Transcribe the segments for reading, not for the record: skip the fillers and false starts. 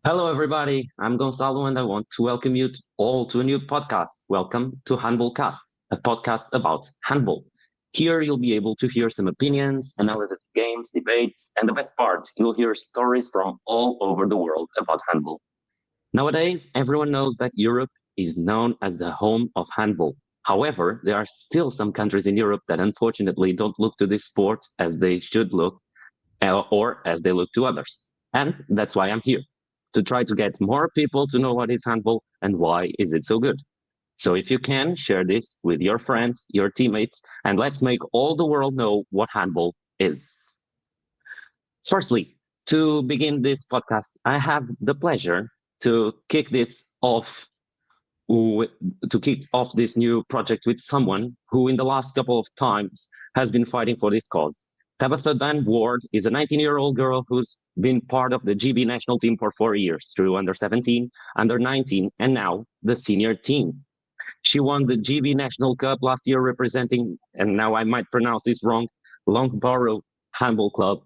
Hello, everybody. I'm Gonzalo, and I want to welcome you all to a new podcast. Welcome to HandballCast, a podcast about handball. Here, you'll be able to hear some opinions, analysis of games, debates, and the best part, you'll hear stories from all over the world about handball. Nowadays, everyone knows that Europe is known as the home of handball. However, there are still some countries in Europe that unfortunately don't look to this sport as they should look or as they look to others. And that's why I'm here to try to get more people to know what is handball and why is it so good. So if you can share this with your friends, your teammates, and let's make all the world know what handball is. Firstly, to begin this podcast, I have the pleasure to kick this off with, to kick off this new project with someone who in the last couple of times has been fighting for this cause. Tabatha Ward is a 19-year-old girl who's been part of the GB national team for 4 years through under 17, under 19, and now the senior team. She won the GB National Cup last year representing, and now I might pronounce this wrong, Loughborough Handball Club.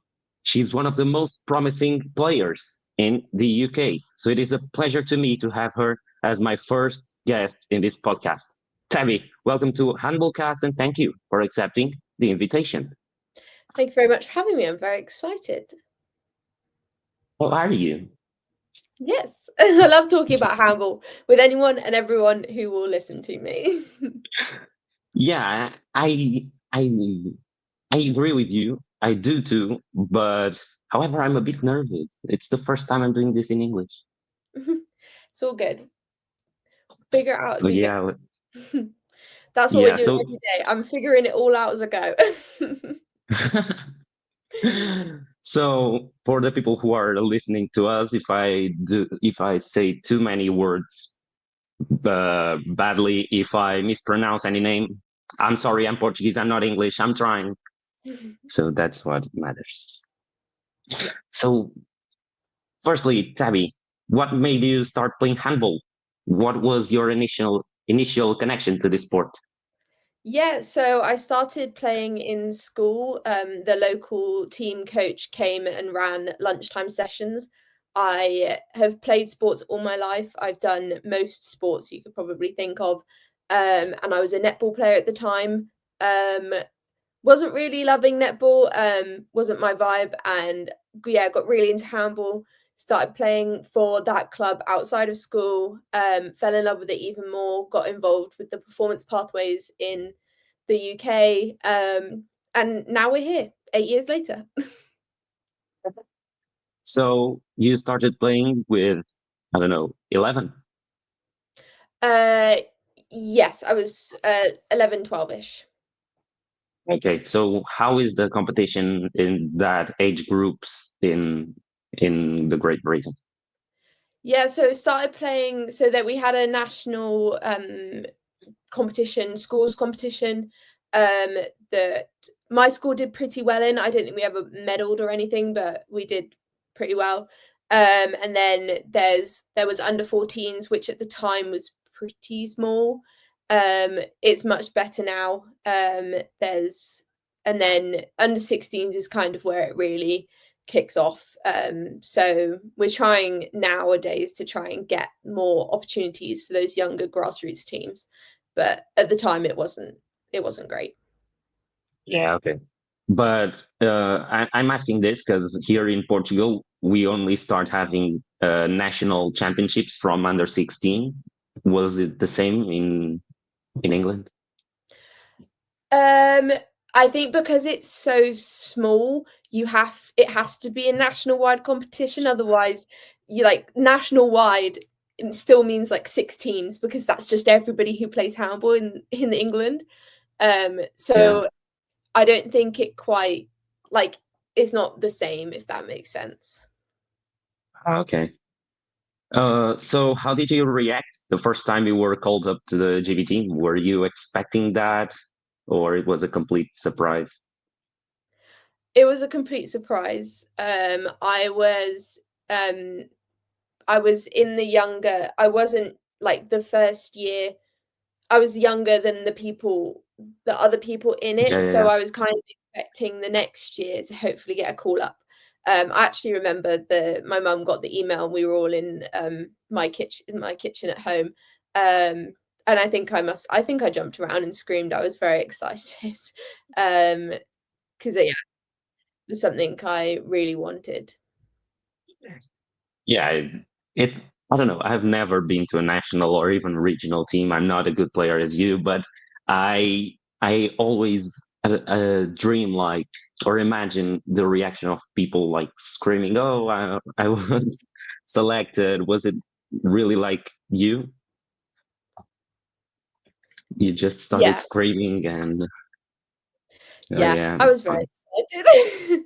She's one of the most promising players in the UK. So it is a pleasure to me to have her as my first guest in this podcast. Tabby, welcome to HandballCast and thank you for accepting the invitation. Thank you very much for having me. I'm very excited. How are you? Yes, I love talking about handball with anyone and everyone who will listen to me. Yeah, I agree with you. I do too, but however, I'm a bit nervous. It's the first time I'm doing this in English. It's all good. Figure it out as So we go. yeah, That's what we're yeah. doing So every day. I'm figuring it all out as I go. so for the people who are listening to us, if I say too many words badly, if I mispronounce any name, I'm sorry. I'm Portuguese. I'm not English. I'm trying. So that's what matters. Yeah. So firstly, Tabby, what made you start playing handball? What was your initial connection to this sport? Yeah, so I started playing in school. The local team coach came and ran lunchtime sessions. I have played sports all my life. I've done most sports you could probably think of. And I was a netball player at the time. Um, wasn't really loving netball, wasn't my vibe, and yeah, got really into handball, started playing for that club outside of school, fell in love with it even more, got involved with the performance pathways in the UK, and now we're here 8 years later. So you started playing with, I don't know, 11. uh yes, I was 11, 12ish. Okay, so how is the competition in that age groups in the Great Britain? Yeah, so started playing so that we had a national competition, schools competition, um, that my school did pretty well in. I don't think we ever medaled or anything, but we did pretty well. And then there was under 14s, which at the time was pretty small. It's much better now. There's and then under 16s is kind of where it really kicks off. So we're trying nowadays to try and get more opportunities for those younger grassroots teams, but at the time it wasn't great. Yeah, okay. But I'm asking this because here in Portugal, we only start having national championships from under 16. Was it the same in England? Um, I think because it's so small, it has to be a national wide competition. Otherwise, you like national wide it still means like six teams because that's just everybody who plays handball in England. Yeah. So I don't think it quite like it's not the same if that makes sense. Okay. So how did you react the first time you were called up to the GB team? Were you expecting that, or it was a complete surprise? It was a complete surprise. Um I was in the younger I wasn't like the first year. I was younger than the other people in Yeah, it, yeah, so yeah. I was kind of expecting the next year to hopefully get a call up. I actually remember my mum got the email and we were all in my kitchen at home. And I think I jumped around and screamed. I was very excited. Because yeah, it was something I really wanted. Yeah, I don't know. I've never been to a national or even regional team. I'm not a good player as you, but I always dream like or imagine the reaction of people like screaming, "Oh, I was selected." Was it really like you? You just started Yeah, screaming and oh yeah, yeah. I was very excited.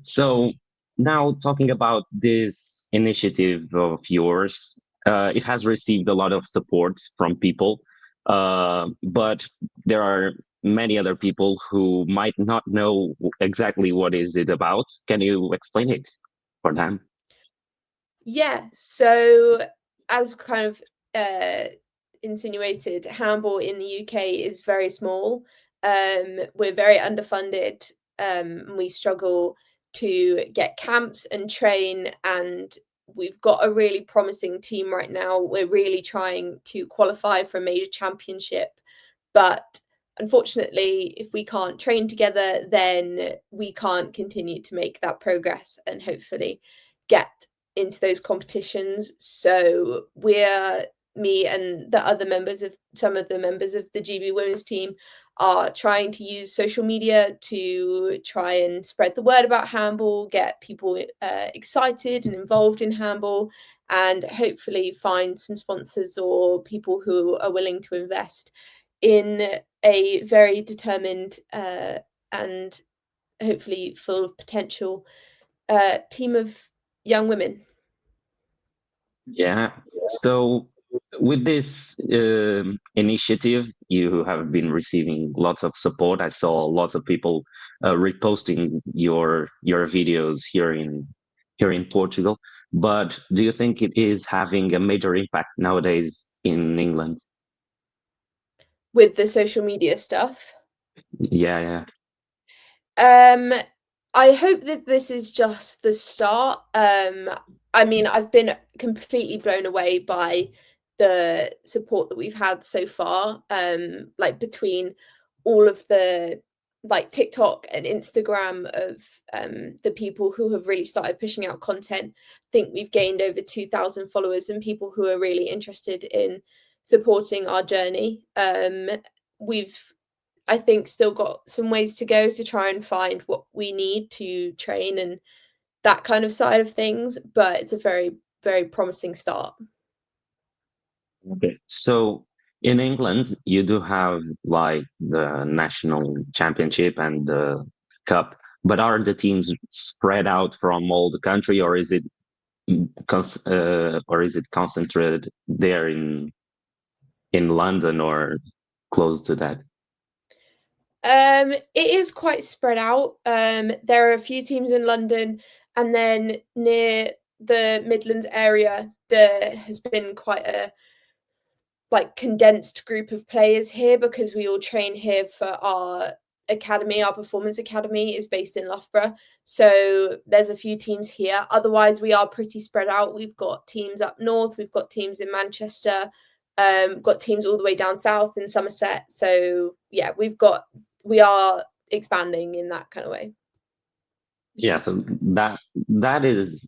So now talking about this initiative of yours, it has received a lot of support from people, but there are many other people who might not know exactly what is it about. Can you explain it for them? Yeah, so as kind of insinuated, handball in the UK is very small. We're very underfunded. We struggle to get camps and train, and we've got a really promising team right now. We're really trying to qualify for a major championship, but unfortunately, if we can't train together, then we can't continue to make that progress and hopefully get into those competitions. So me and the other members of some of the members of the GB women's team are trying to use social media to try and spread the word about handball, get people excited and involved in handball, and hopefully find some sponsors or people who are willing to invest in a very determined and hopefully full of potential team of young women. Yeah. So with this initiative, you have been receiving lots of support. I saw lots of people reposting your videos here in Portugal. But do you think it is having a major impact nowadays in England? With the social media stuff. Yeah, yeah. Um, I hope that this is just the start. I mean, I've been completely blown away by the support that we've had so far. Like between all of the like TikTok and Instagram of the people who have really started pushing out content. I think we've gained over 2,000 followers and people who are really interested in supporting our journey. We've I think still got some ways to go to try and find what we need to train and that kind of side of things, but it's a very, very promising start. Okay. So in England, you do have like the national championship and the cup, but are the teams spread out from all the country, or is it or is it concentrated there in London or close to that? It is quite spread out. There are a few teams in London, and then near the Midlands area, there has been quite a like condensed group of players here because we all train here for our academy. Our performance academy is based in Loughborough, so there's a few teams here. Otherwise, we are pretty spread out. We've got teams up north, we've got teams in Manchester, got teams all the way down south in Somerset. So yeah, we are expanding in that kind of way. Yeah, so that is,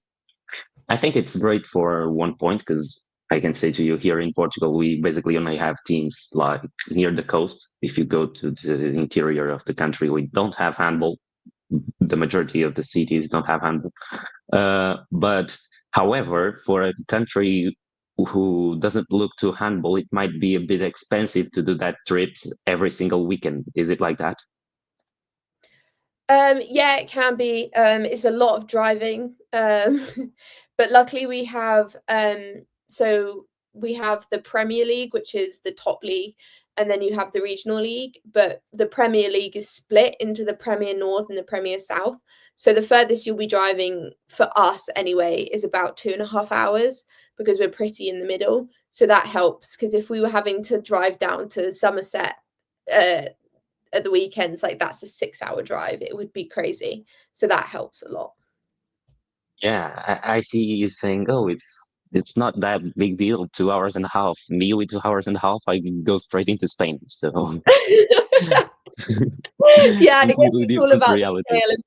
I think it's great for one point because I can say to you here in Portugal, we basically only have teams like near the coast. If you go to the interior of the country, we don't have handball. The majority of the cities don't have handball. But however, for a country who doesn't look to handball, it might be a bit expensive to do that trip every single weekend. Is it like that? Yeah, it can be. It's a lot of driving. But luckily we have the Premier League, which is the top league, and then you have the regional league. But the Premier League is split into the Premier North and the Premier South. So the furthest you'll be driving for us anyway is about 2.5 hours because we're pretty in the middle. So that helps because if we were having to drive down to Somerset, uh, at the weekends, like that's a 6-hour drive. It would be crazy. So that helps a lot. Yeah, I see you saying, "Oh, it's not that big deal. 2 hours and a half. Me with 2 hours and a half, I can go straight into Spain." So Yeah, I guess with it's all different about the realities. scale, isn't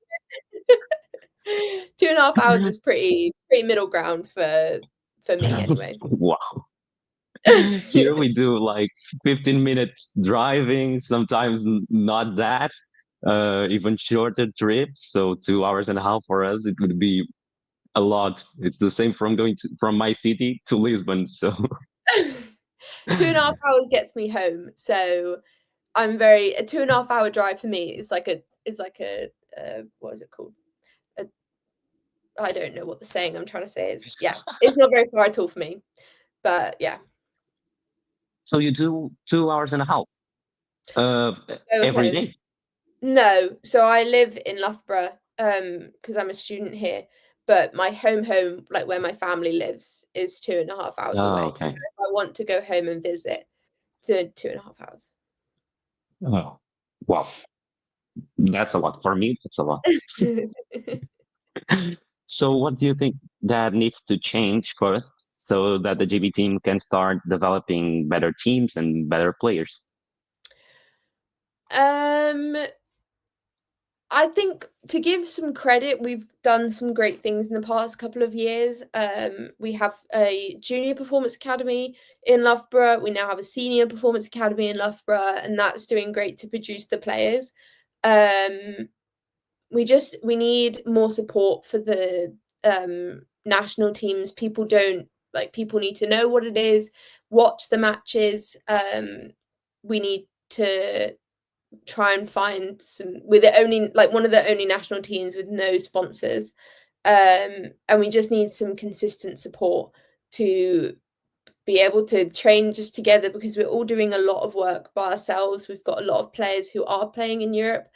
it? 2.5 hours is pretty middle ground for me anyway. Wow. Here we do like 15 minutes driving, sometimes not that, even shorter trips. So 2 hours and a half for us, it would be a lot. It's the same from from my city to Lisbon. So 2.5 hours gets me home. So a 2.5 hour drive for me is like a what is it called? I don't know what the saying I'm trying to say is. Yeah, it's not very far at all for me. But yeah, so you do 2 hours and a half go every home. day. No, so I live in Loughborough because I'm a student here. But my home, like where my family lives, is 2.5 hours Oh, away. So okay. if I want to go home and visit, to 2.5 hours. Oh, wow. That's a lot. For me, that's a lot. So what do you think that needs to change first so that the GB team can start developing better teams and better players? Um, I think to give some credit, we've done some great things in the past couple of years. We have a junior performance academy in Loughborough. We now have a senior performance academy in Loughborough, and that's doing great to produce the players. We need more support for the national teams. People need to know what it is, watch the matches. We need to try and find one of the only national teams with no sponsors, and we just need some consistent support to be able to train just together, because we're all doing a lot of work by ourselves. We've got a lot of players who are playing in Europe,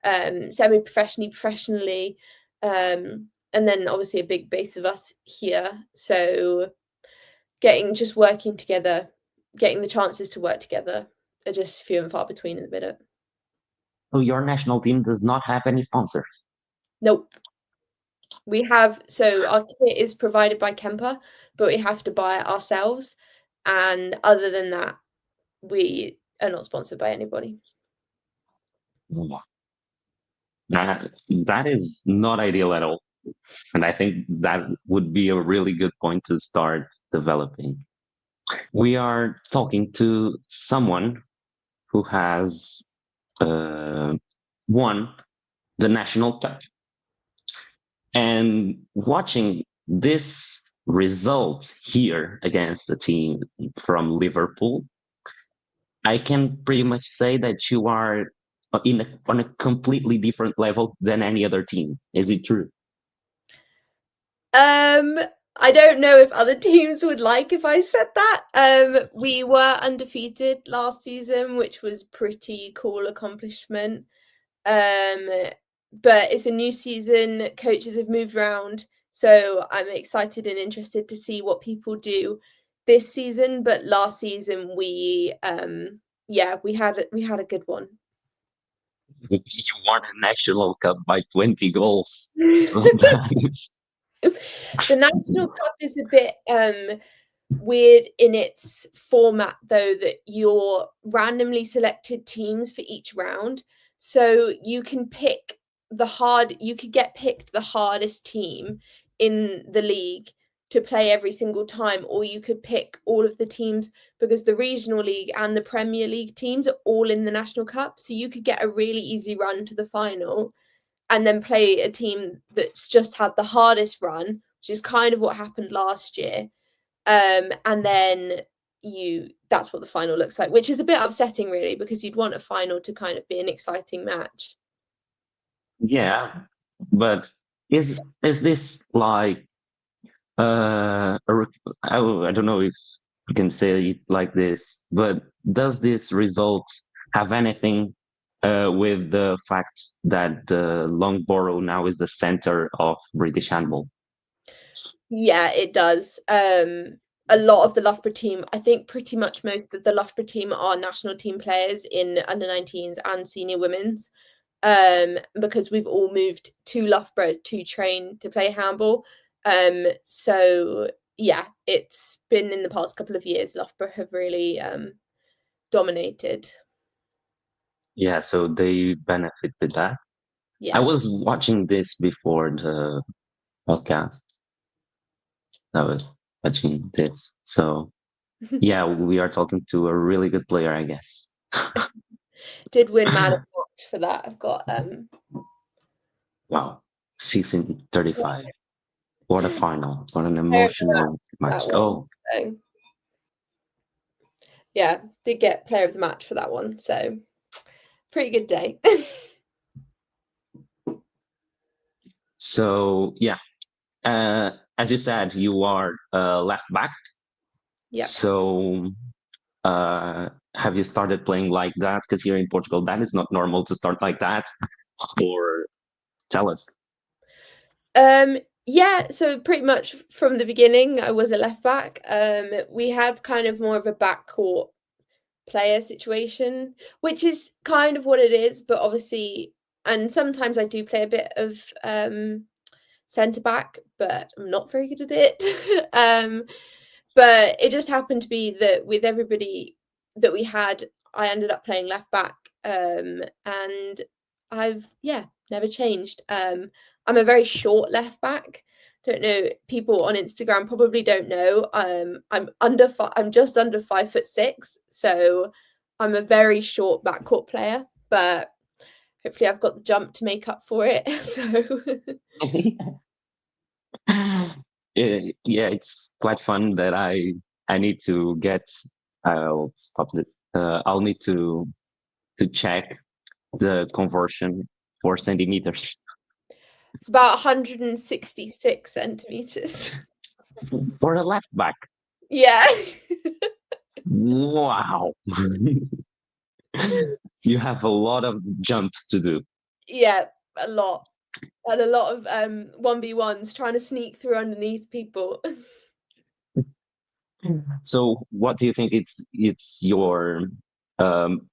semi-professionally, professionally, and then obviously a big base of us here. So working together, getting the chances to work together are just few and far between in the minute. So your national team does not have any sponsors. Nope. Our kit is provided by Kemper, but we have to buy it ourselves. And other than that, we are not sponsored by anybody. That is not ideal at all. And I think that would be a really good point to start developing. We are talking to someone who has won the national cup. And watching this result here against the team from Liverpool, I can pretty much say that you are on a completely different level than any other team. Is it true? I don't know if other teams would like if I said that. We were undefeated last season, which was pretty cool accomplishment. But it's a new season, coaches have moved around, so I'm excited and interested to see what people do this season. But last season we had a good one. You won a national cup by 20 goals. The National Cup is a bit weird in its format, though, that you're randomly selected teams for each round. So you can pick you could get picked the hardest team in the league to play every single time, or you could pick all of the teams, because the regional league and the Premier League teams are all in the National Cup. So you could get a really easy run to the final and then play a team that's just had the hardest run, which is kind of what happened last year. And then that's what the final looks like, which is a bit upsetting, really, because you'd want a final to kind of be an exciting match. Yeah, but is this like I don't know if you can say it like this, but does this result have anything with the fact that Loughborough now is the center of British handball? Yeah, it does. a lot of the Loughborough team, I think pretty much most of the Loughborough team are national team players in under-19s and senior women's, because we've all moved to Loughborough to train to play handball. So yeah, it's been in the past couple of years, Loughborough have really dominated. Yeah, so they benefited that. I Yeah. was watching this before the podcast. I was watching this. So yeah, we are talking to a really good player, I guess. Did win man of the match for that. I've got Wow. 1635. What a final. What an player of the emotional match. that one. Oh, So yeah, did get player of the match for that one. So pretty good day. so yeah. As you said, you are left back. Yeah. So have you started playing like that? Because here in Portugal, that is not normal to start like that. Or tell us. Yeah, so pretty much from the beginning, I was a left back. We had kind of more of a backcourt player situation, which is kind of what it is, but obviously, and sometimes I do play a bit of centre back, but I'm not very good at it. But it just happened to be that with everybody that we had, I ended up playing left back, and I've never changed. I'm a very short left back. Don't know, people on Instagram probably don't know. I'm just under 5'6", so I'm a very short backcourt player, but hopefully I've got the jump to make up for it. So Yeah, it's quite fun that I need to get. I'll stop this. I'll need to check the conversion for centimeters it's about 166 centimeters. for a left back. Yeah. Wow. You have a lot of jumps to do. Yeah, a lot. And a lot of 1v1s trying to sneak through underneath people. So, what do you think it's your um,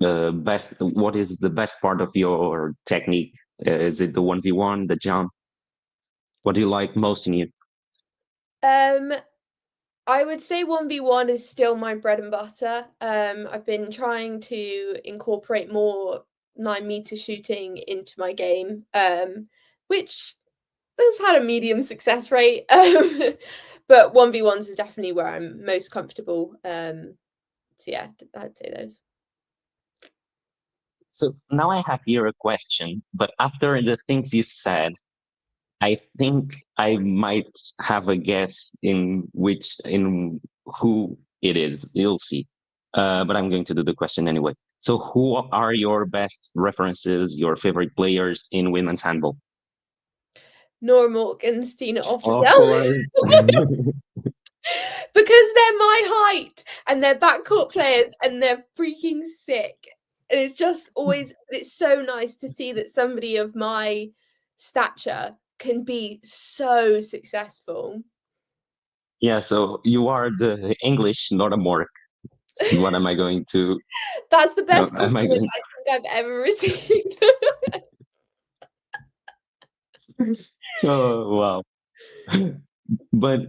best? What is the best part of your technique? Is it the 1v1, the jump? What do you like most in you? Um I would say 1v1 is still my bread and butter. I've been trying to incorporate more 9-meter shooting into my game, which has had a medium success rate. But 1v1s is definitely where I'm most comfortable. So yeah, I'd say those. So now I have here a question, but after the things you said, I think I might have a guess in who it is. You'll see. But I'm going to do the question anyway. So, who are your best references, your favorite players in women's handball? Nora Morgan's Tina Of Oftedale. course. Because they're my height and they're backcourt players and they're freaking sick. And it's just always, it's so nice to see that somebody of my stature can be so successful. Yeah, so you are the English, not a Mork. This is what am I going to? That's the best Am I compliment going? I think I've ever received. Oh wow! But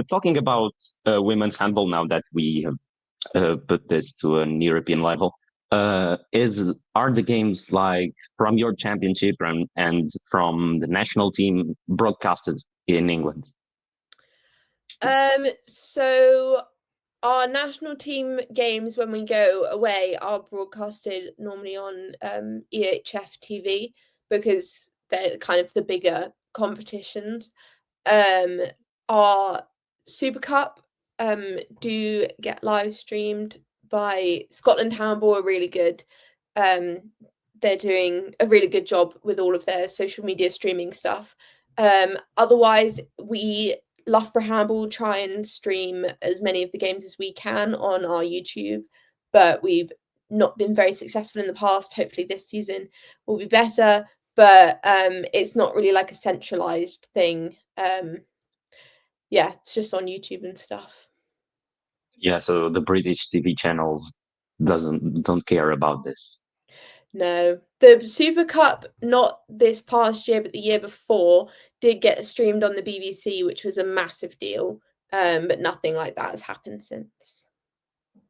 talking about women's handball now that we have put this to an European level, is are the games like from your championship and from the national team broadcasted in England? So our national team games when we go away are broadcasted normally on EHF TV because they're kind of the bigger competitions. Our Super Cup do get live streamed by Scotland Handball are really good. They're doing a really good job with all of their social media streaming stuff. Otherwise, we Loughborough Handball try and stream as many of the games as we can on our YouTube, but we've not been very successful in the past. Hopefully this season will be better, but it's not really like a centralized thing. Yeah, it's just on YouTube and stuff. Yeah, so the British TV channels don't care about this. No, the Super Cup, not this past year, but the year before, did get streamed on the BBC, which was a massive deal. But nothing like that has happened since.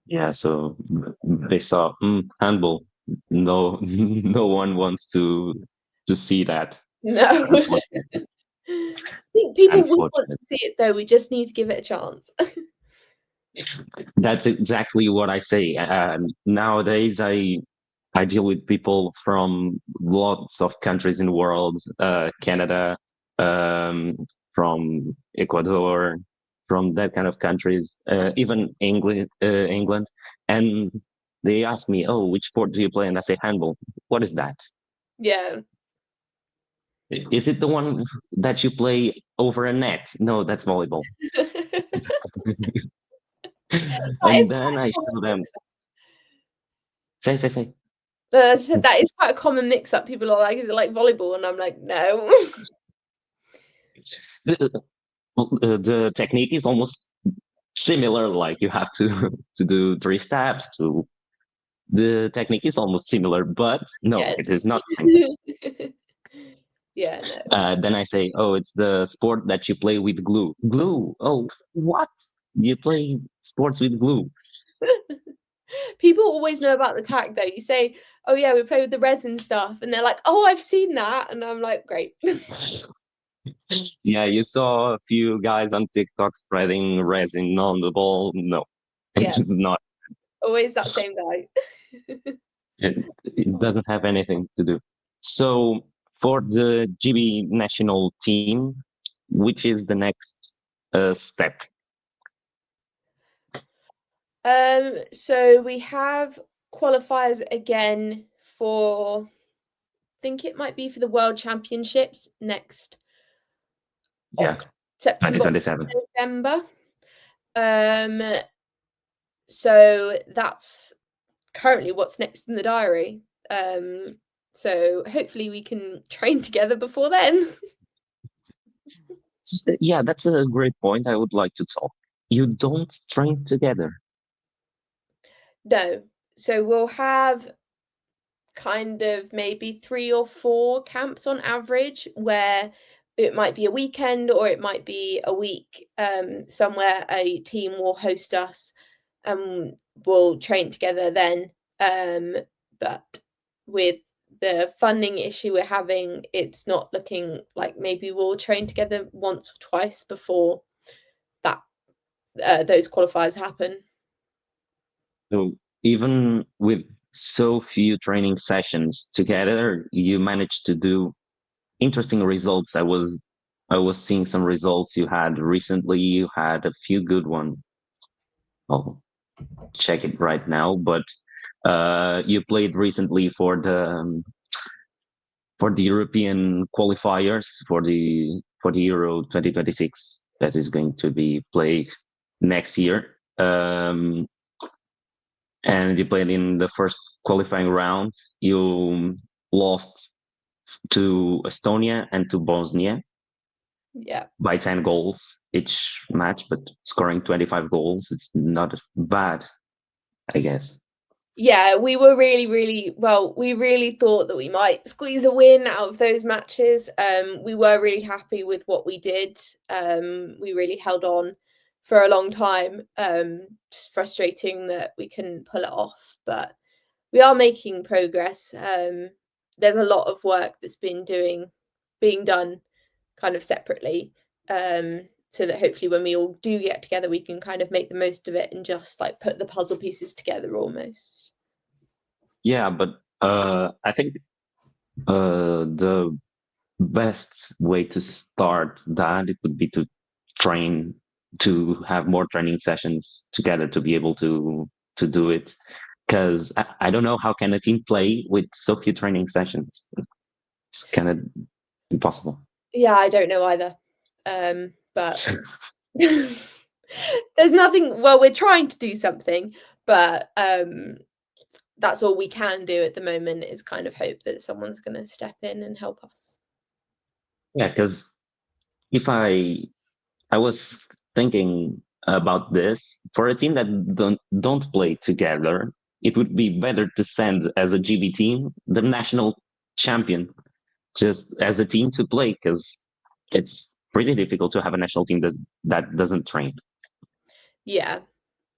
Yeah, so they saw handball. No, no one wants to see that. No. Unfortunately, I think people would want unfortunately. to see it though. We just need to give it a chance. That's exactly what I say. Nowadays, I deal with people from lots of countries in the world, Canada, um, from Ecuador, from that kind of countries, even England, and they ask me, "Oh, which sport do you play?" And I say, "Handball." What is that? Yeah. Is it the one that you play over a net? No, that's volleyball. That And is then quite a I common show them, mix-up. say. I just said that is quite a common mix-up. People are like, "Is it like volleyball?" And I'm like, "No." The technique is almost similar. Like you have to to do 3 steps. To the technique is almost similar, but no, Yeah. it is not the same thing. Yeah, no. Then I say, oh, it's the sport that you play with glue. Glue? Oh, what? You play sports with glue? People always know about the tag though. You say, "Oh yeah, we play with the resin stuff," and they're like, "Oh, I've seen that," and I'm like, "Great." Yeah, you saw a few guys on TikTok spreading resin on the ball. No, Yeah, it's not. always that same guy. It doesn't have anything to do. So for the GB national team, which is the next step? So we have qualifiers again for, I think it might be for the World Championships next Yeah, September, 2027. November. Um, so that's currently what's next in the diary. So hopefully we can train together before then. Yeah, that's a great point. I would like to talk. You don't train together. No. So we'll have kind of maybe 3 or 4 camps on average where it might be a weekend or it might be a week, somewhere a team will host us and we'll train together then. But with the funding issue we're having, it's not looking like maybe we'll train together once or twice before that those qualifiers happen. So even with so few training sessions together, you managed to do interesting results. I was seeing some results you had recently. You had a few good ones. I'll check it right now, but you played recently for the European qualifiers for the Euro 2026 that is going to be played next year. And you played in the first qualifying round. You lost to Estonia and to Bosnia Yeah. by 10 goals each match, but scoring 25 goals, it's not bad, I guess. Yeah, we were really well, we really thought that we might squeeze a win out of those matches. We were really happy with what we did. We really held on for a long time. Just frustrating that we couldn't pull it off, but we are making progress. There's a lot of work that's being done kind of separately. So that hopefully when we all do get together, we can kind of make the most of it and just like put the puzzle pieces together almost. Yeah, but I think the best way to start that it would be to train to have more training sessions together to be able to do it because I don't know how can a team play with so few training sessions. It's kind of impossible. Yeah, I don't know either. But there's nothing, well, we're trying to do something, but that's all we can do at the moment is kind of hope that someone's going to step in and help us. Yeah, because if I I was thinking about this for a team that don't play together. It would be better to send as a GB team the national champion just as a team to play because it's pretty difficult to have a national team that doesn't train. Yeah.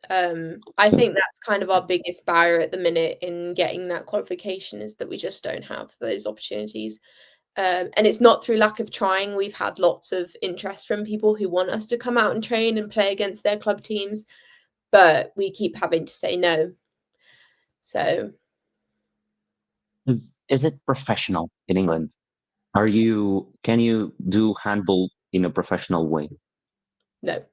I So think that's kind of our biggest barrier at the minute in getting that qualification, is that we just don't have those opportunities. And it's not through lack of trying. We've had lots of interest from people who want us to come out and train and play against their club teams, but we keep having to say no. So is it professional in England? Can you do handball in a professional way? no,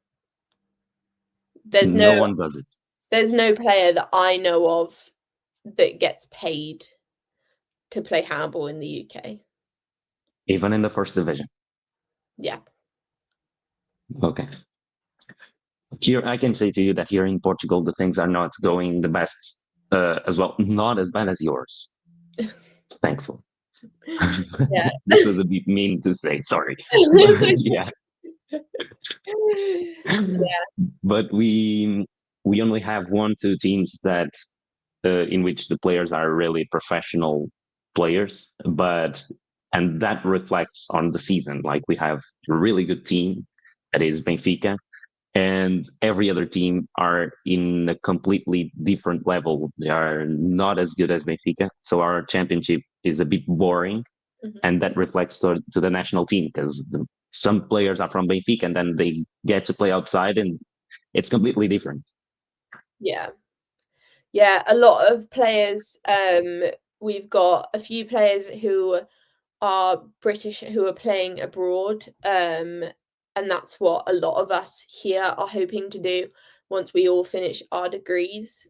there's No no one does it. there's no player that I know of that gets paid to play handball in the UK. Even in the first division. Yeah. Okay. Here, I can say to you that here in Portugal, the things are not going the best as well. Not as bad as yours. Thankful. Yeah. This was a bit mean to say. Sorry. Yeah. Yeah. But we only have 1-2 teams that in which the players are really professional players, and that reflects on the season. Like we have a really good team that is Benfica, and every other team are in a completely different level. They are not as good as Benfica, so our championship is a bit boring, and that reflects to the national team because some players are from Benfica and then they get to play outside, and it's completely different. Yeah. Yeah, a lot of players. We've got a few players who are British who are playing abroad, and that's what a lot of us here are hoping to do once we all finish our degrees.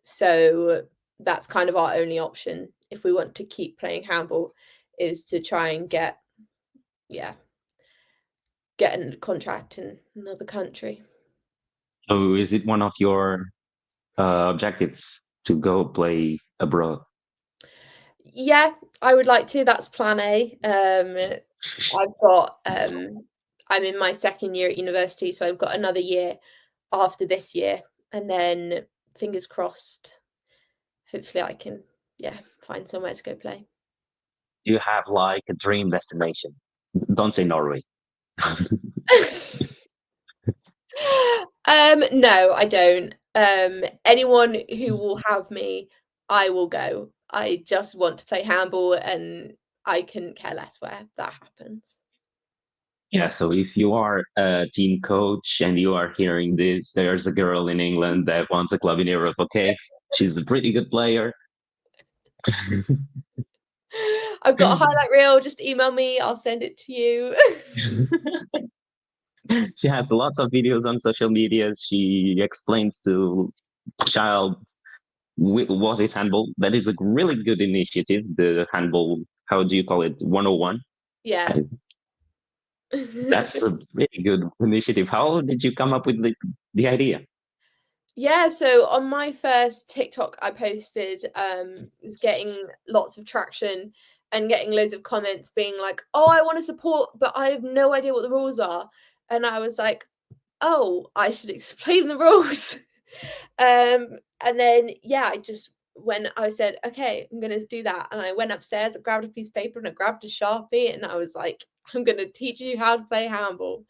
So that's kind of our only option if we want to keep playing handball, is to try and get a contract in another country. So, is it one of your objectives to go play abroad? Yeah, I would like to. That's plan A. I've got I'm in my second year at university, so I've got another year after this year, and then fingers crossed, hopefully I can find somewhere to go play. Do you have like a dream destination? Don't say Norway. No, I don't. Anyone who will have me, I will go. I just want to play handball, and I couldn't care less where that happens. Yeah, so if you are a team coach and you are hearing this, there's a girl in England that wants a club in Europe. Okay, she's a pretty good player. I've got a highlight reel. Just email me. I'll send it to you. She has lots of videos on social media. She explains to child what is handball. That is a really good initiative. The handball, how do you call it? 101. Yeah. That's a really good initiative. How did you come up with the idea? Yeah, so on my first TikTok I posted, was getting lots of traction and getting loads of comments being like, "Oh, I want to support, but I have no idea what the rules are." And I was like, "Oh, I should explain the rules." And then I said, "Okay, I'm gonna do that." And I went upstairs, I grabbed a piece of paper and I grabbed a Sharpie, and I was like, "I'm gonna teach you how to play handball."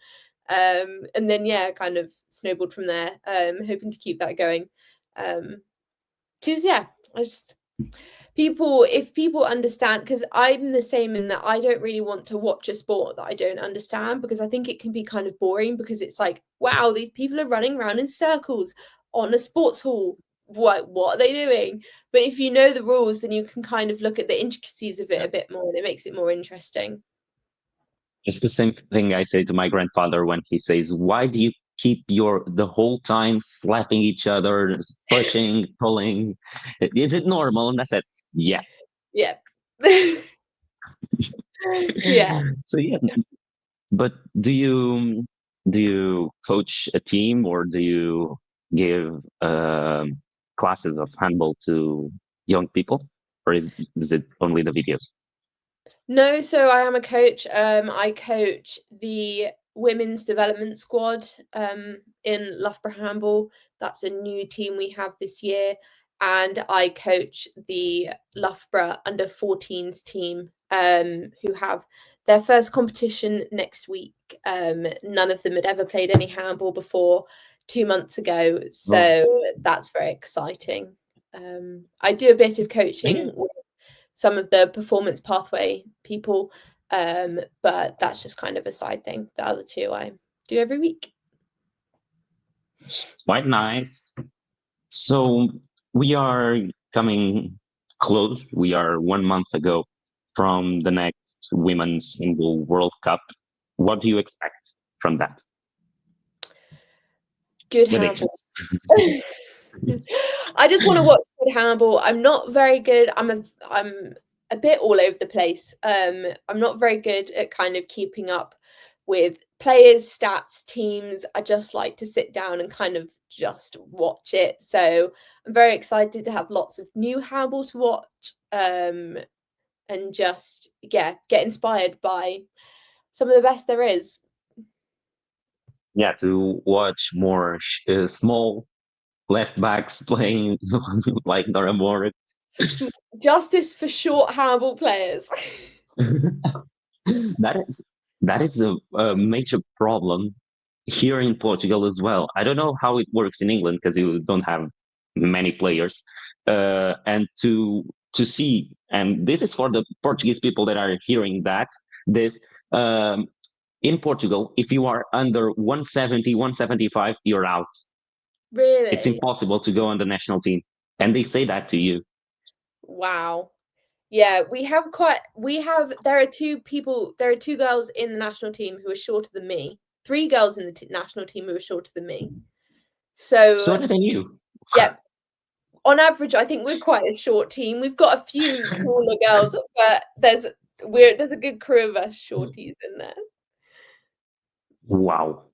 And then kind of snowballed from there. Hoping to keep that going. Because if people understand, because I'm the same in that I don't really want to watch a sport that I don't understand, because I think it can be kind of boring, because it's like, wow, these people are running around in circles on a sports hall. What are they doing? But if you know the rules, then you can kind of look at the intricacies of it a bit more, and it makes it more interesting. It's the same thing I say to my grandfather when he says, "Why do you keep the whole time slapping each other, pushing, pulling? Is it normal?" And I said, "Yeah." Yeah. Yeah. So yeah, but do you coach a team or do you give classes of handball to young people, or is it only the videos? No, so I am a coach. I coach the women's development squad in Loughborough Handball. That's a new team we have this year. And I coach the Loughborough under 14s team, who have their first competition next week. None of them had ever played any handball before 2 months ago. So that's very exciting. I do a bit of coaching with some of the performance pathway people, but that's just kind of a side thing. The other two I do every week. Quite nice. So we are coming close. We are 1 month ago from the next Women's Handball World Cup. What do you expect from that? Good handball. I just want to watch good handball. I'm not very good. I'm a bit all over the place. I'm not very good at kind of keeping up with players, stats, teams. I just like to sit down and kind of just watch it. So I'm very excited to have lots of new handball to watch, and just get inspired by some of the best there is. Yeah, to watch more small left backs playing like Nora Moritz. Justice for short handball players. that is a major problem here in Portugal as well. I don't know how it works in England because you don't have many players, and to see, and this is for the Portuguese people that are hearing that this. In Portugal, if you are under 170, 175, you're out. Really? It's impossible to go on the national team. And they say that to you. Wow. Yeah, there are two girls in the national team who are shorter than me. 3 girls in the national team who are shorter than me. So shorter than you. Yeah. On average, I think we're quite a short team. We've got a few taller girls, but there's a good crew of us shorties in there. Wow.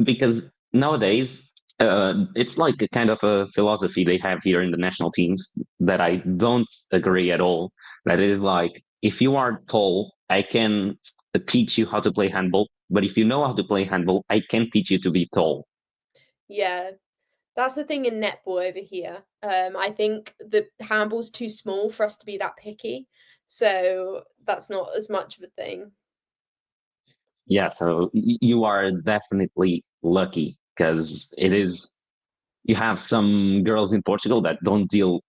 Because nowadays, it's like a kind of a philosophy they have here in the national teams that I don't agree at all. That is like, if you are tall, I can teach you how to play handball. But if you know how to play handball, I can teach you to be tall. Yeah, that's the thing in netball over here. I think the handball's too small for us to be that picky. So that's not as much of a thing. Yeah, so you are definitely lucky because you have some girls in Portugal that don't deal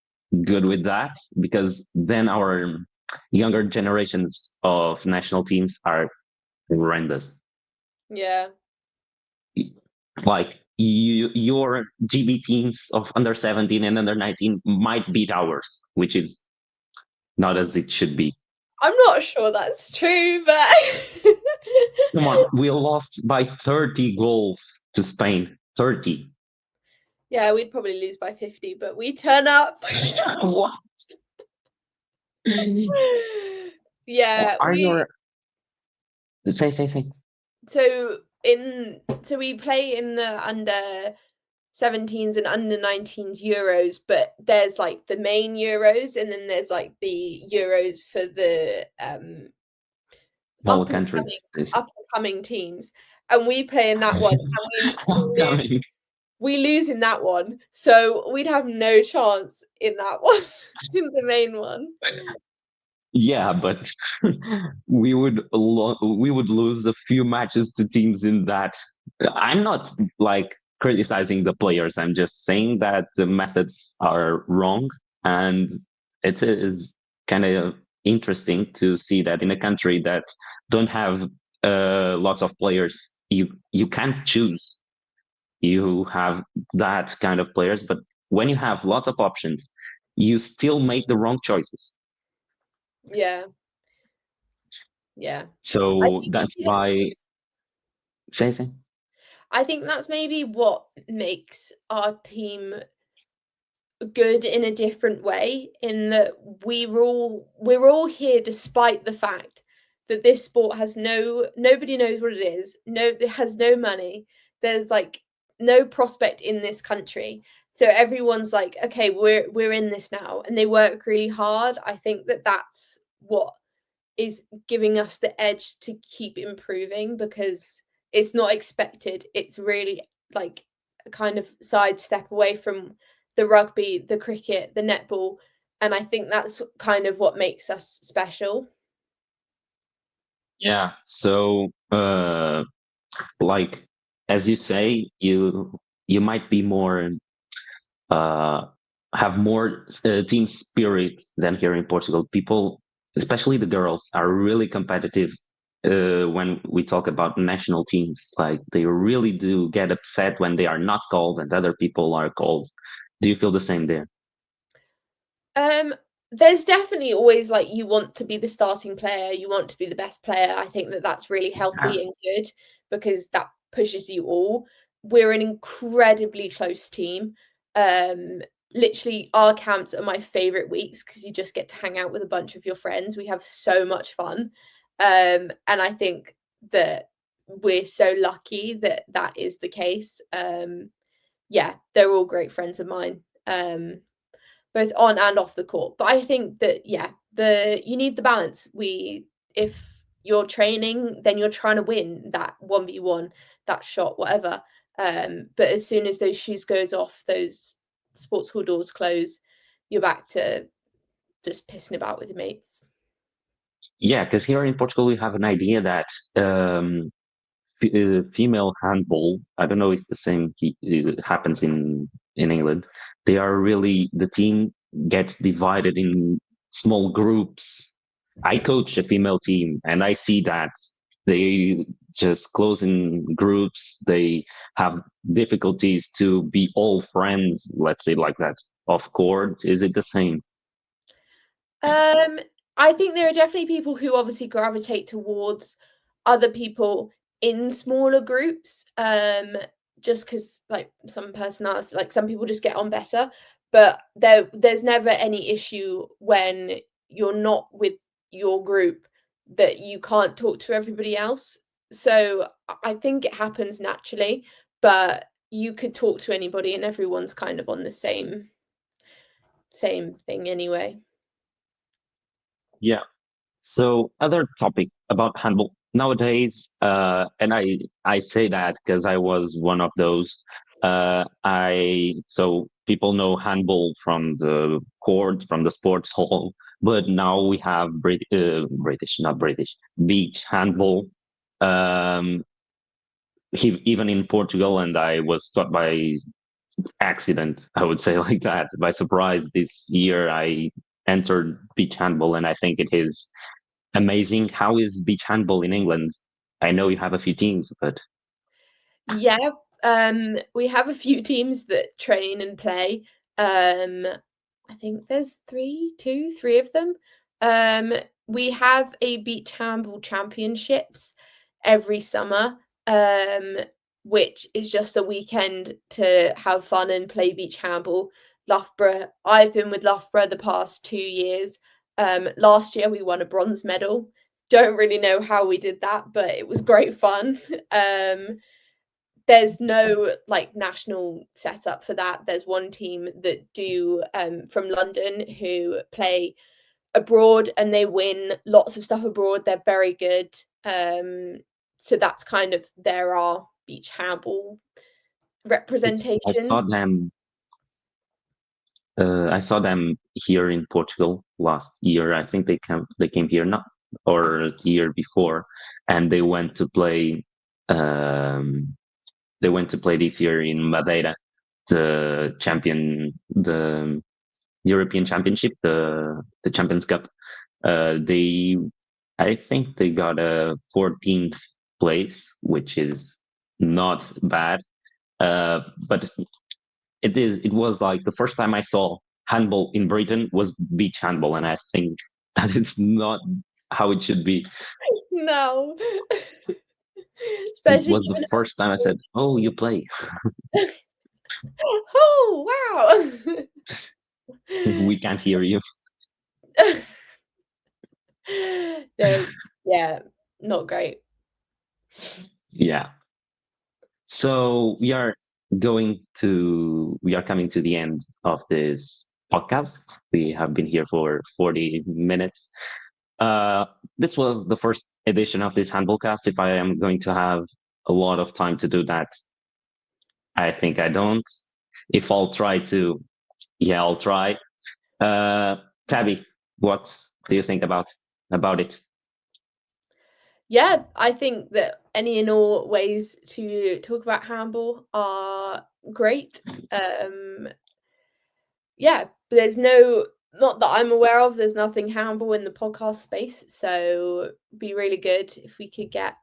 good with that, because then our younger generations of national teams are horrendous. Yeah. Like your GB teams of under 17 and under 19 might beat ours, which is not as it should be. I'm not sure that's true, but come on, we lost by 30 goals to Spain. 30. Yeah, we'd probably lose by 50, but we turn up. What? Yeah. Say. So we play in the under 17s and under 19s Euros, but there's like the main Euros, and then there's like the Euros for the All countries. Up and coming teams. And we play in that one. And we lose in that one. So we'd have no chance in that one, in the main one. Yeah, but we would lose a few matches to teams in that. I'm not like criticizing the players. I'm just saying that the methods are wrong, and it is kind of interesting to see that in a country that don't have lots of players, you can't choose. You have that kind of players, but when you have lots of options, you still make the wrong choices. Yeah. So that's why. Say. I think that's maybe what makes our team good in a different way, in that we're all here despite the fact that this sport has nobody knows what it is. It has no money. There's like no prospect in this country. So everyone's like, okay, we're in this now, and they work really hard. I think that's what is giving us the edge to keep improving, because it's not expected. It's really like a kind of sidestep away from the rugby, the cricket, the netball, and I think that's kind of what makes us special. Yeah. So, like as you say, you might be more uh, have more team spirit than here in Portugal. People, especially the girls, are really competitive when we talk about national teams. Like they really do get upset when they are not called and other people are called. Do you feel the same there? Um, there's definitely always like you want to be the starting player, you want to be the best player. I think that that's really Yeah. healthy and good because that pushes you all. We're an incredibly close team. Um, Literally, our camps are my favorite weeks because you just get to hang out with a bunch of your friends. We have so much fun, and I think that we're so lucky that that is the case. Yeah, they're all great friends of mine. Both on and off the court. But I think that you need the balance. If you're training, then you're trying to win that 1v1, that shot, whatever. But as soon as those shoes goes off, those sports hall doors close, you're back to just pissing about with your mates. Yeah, because here in Portugal we have an idea that female handball. I don't know if the same happens in England. They are really the team gets divided in small groups. I coach a female team, and I see that they just close in groups. They have difficulties to be all friends. Let's say like that. Off court, is it the same? Um, I think there are definitely people who obviously gravitate towards other people in smaller groups, just because like some personality, like some people just get on better. But there's never any issue when you're not with your group that you can't talk to everybody else. So I think it happens naturally, but you could talk to anybody and everyone's kind of on the same thing anyway. Yeah. So other topic about handball nowadays, and I say that because I was one of those. I so people know handball from the court, from the sports hall, but now we have British, not British, beach handball. Um, Even in Portugal, and I was taught by accident, I would say like that, by surprise. This year, I entered beach handball, and I think it is amazing. How is beach handball in England? I know you have a few teams, but Yeah, we have a few teams that train and play. Um, I think there's three of them. Um, we have a beach handball championships every summer, which is just a weekend to have fun and play beach handball. Loughborough, I've been with Loughborough the past 2 years. Last year we won a bronze medal. Don't really know how we did that, but it was great fun. There's no like national setup for that. There's one team that do from London who play abroad and they win lots of stuff abroad. They're very good. So that's kind of there are beach handball it's I saw representation. them. I saw them here in Portugal last year. I think they came here not or the year before, and they went to play. Um, they went to play this year in Madeira, the European Championship, the Champions Cup. They, I think they got a 14th place, which is not bad. But it was like the first time I saw handball in Britain was beach handball, and I think that is not how it should be. No. It Especially was the given first time I said, "Oh, you play." oh wow. We can't hear you. No, yeah, not great. Yeah. So we are coming to the end of this podcast. We have been here for 40 minutes. Uh, this was the first edition of this HandballCast. If I am going to have a lot of time to do that. I think I don't. If I'll try to, yeah, I'll try. Tabby, what do you think about it? Yeah, I think that any and all ways to talk about handball are great. Yeah, there's not that I'm aware of, there's nothing handball in the podcast space. So be really good if we could get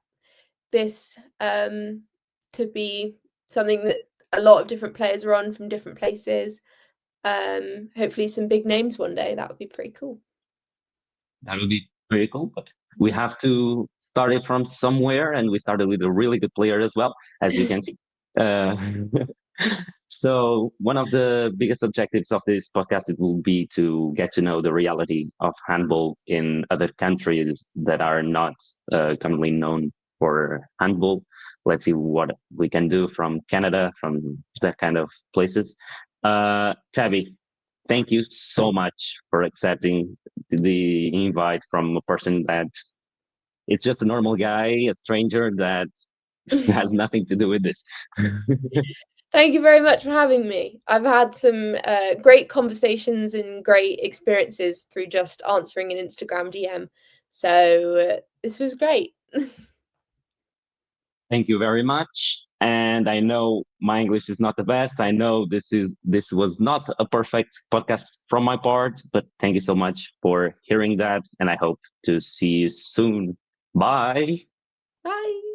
this to be something that a lot of different players are on from different places. Hopefully some big names one day. That would be pretty cool. That would be pretty cool, but we have to start it from somewhere, and we started with a really good player as well, as you can see. Uh, so one of the biggest objectives of this podcast it will be to get to know the reality of handball in other countries that are not commonly known for handball. Let's see what we can do from Canada, from that kind of places. Tabby, thank you so much for accepting the invite from a person that it's just a normal guy, a stranger that has nothing to do with this. Thank you very much for having me. I've had some great conversations and great experiences through just answering an Instagram DM. So this was great. Thank you very much. And I know my English is not the best. I know this was not a perfect podcast from my part, but thank you so much for hearing that. And I hope to see you soon. Bye. Bye.